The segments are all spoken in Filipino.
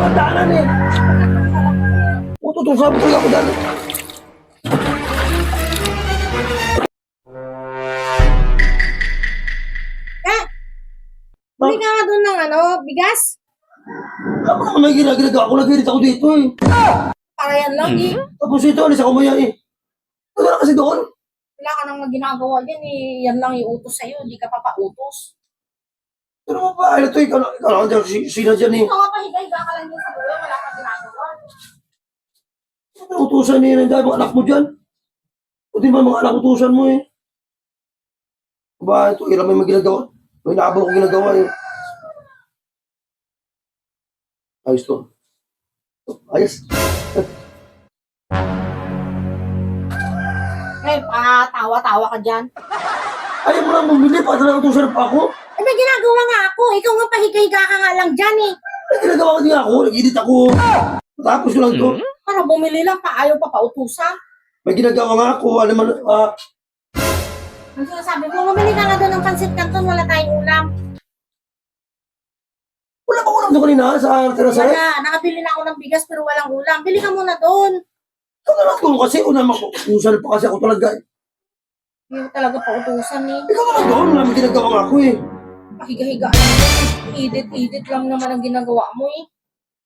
mga daanan eh. Ututusan mo talaga ako dyan. Eh, bili ka nga doon ng bigas. Ako naman may ginagawa ko, nag-edit ako dito eh. Para yan lang eh. Tapos ito, alis ako maya eh. Ano na kasi doon? Wala ka nang ginagawa dyan eh. Yan lang iutos sa'yo, hindi ka papautos. Ano mo ba? Ano ito eh? Ikaw lang dyan, sina dyan eh. Ikaw nga pahiga-higa ka lang din sa buwan, wala kang ginagawa. Ano utusan eh? Dahil mga anak mo dyan. O di ba mga anak utusan mo eh. Ba, ito, ilang may ginagawa. May naabang ko ginagawa eh. Ayos to. Ayos. Eh, tawa-tawa ka dyan. Ayaw mo lang bumili, pa talaga utusan pa ako. Eh, may ginagawa nga ako. Ikaw nga pahiga-higa ka nga lang dyan eh. May ginagawa ko din ako, nag-edit ako. Tapos ko lang to. Para bumili lang pa, ayaw pa pautusan. May ginagawa nga ako, alam mo, Ang sinasabi mo, bumili ka nga doon ng pansit canton, wala tayong ulam. wala pa ulam doon kanina sa terasay. Wala, nakabili na ako ng bigas pero walang ulam. Bili ka muna doon. Ikaw na lang doon kasi, una makutusan pa kasi ako talaga. Hindi ko talaga pautusan eh. Ikaw na lang doon, may ginagawa nga ako eh. Pahiga-higa lang din. Edit lang naman ang ginagawa mo eh.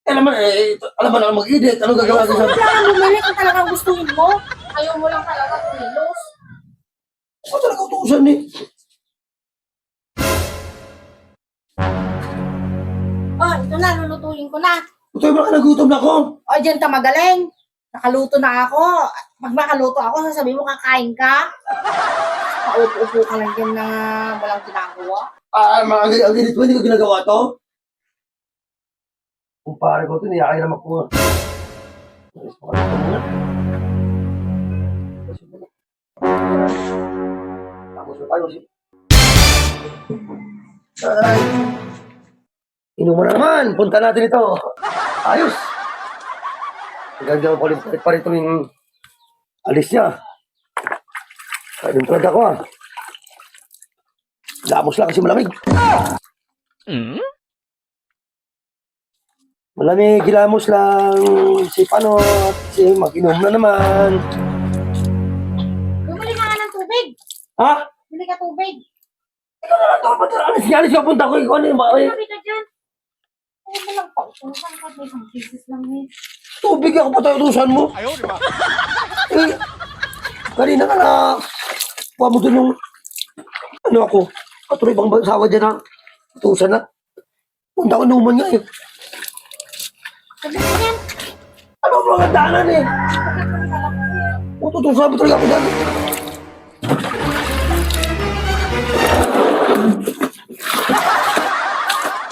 Alam mo na mag-edit, ano gagawin ko sa... Wala kang bumili kung talagang gustuhin mo. Ayaw mo lang talaga kumilos. Ako talaga utusan eh. Oh, ito na, lulutuin ko na. Ito yung mga nagutom na ako. O, dyan ka magaling. Nakaluto na ako. Pag makaluto ako, sasabihin mo kakain ka. Paupo-upo ka lang dyan na walang ginagawa. Ang edit mo, hindi ko ginagawa to. Kung pare ko ito, niyakay naman ko. Ayos pa ka muna. Tapos na tayo. Ay. Inuman na naman. Punta natin ito. Ayos. Gagawin ko ulit pa rin yung alis niya. Kainin talaga ako ah. Damos lang kasi malamig. Malamig, gilamos lang. Si Panot, si mag-inom na naman. Bumili ka nga ng tubig. Ha? Bumili ka tubig. Ikaw na lang ito. Alis niya, alis niya. Punta ko. Ikaw ano yung bakit? Sabi ka dyan. Ayaw mo lang pautusan ka. May isang pieces lang eh. Tubig ako pa tayo utusan mo. Ayaw, di ba? Eh, kanina ka na. Puha mo dun yung... Ano ako? Katuloy bang sawa dyan na. Utusan na. Punta ko inuman nga eh. Sabi ka dyan. Ano ang mga daanan eh? Ututusan mo talaga ako dyan.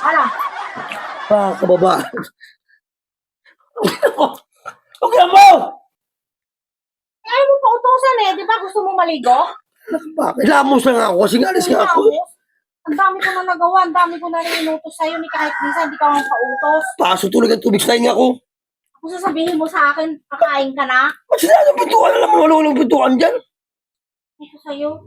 Ano? Kababa. Okay mo! Ayaw mo pautusan eh. Di ba gusto mo maligo? Bakit? Lamos lang ako kasi alis nga ako. Ang dami ko na nagawa, ang dami ko na rin inutos sa'yo, ni kahit minsan hindi ka mang pautos. Paso tulog ang tubig sa nga ako. Kung sasabihin mo sa akin, kakain ka na, Ba't sila ng pintuan? Alam mo, walang pintuan dyan. ito sa'yo.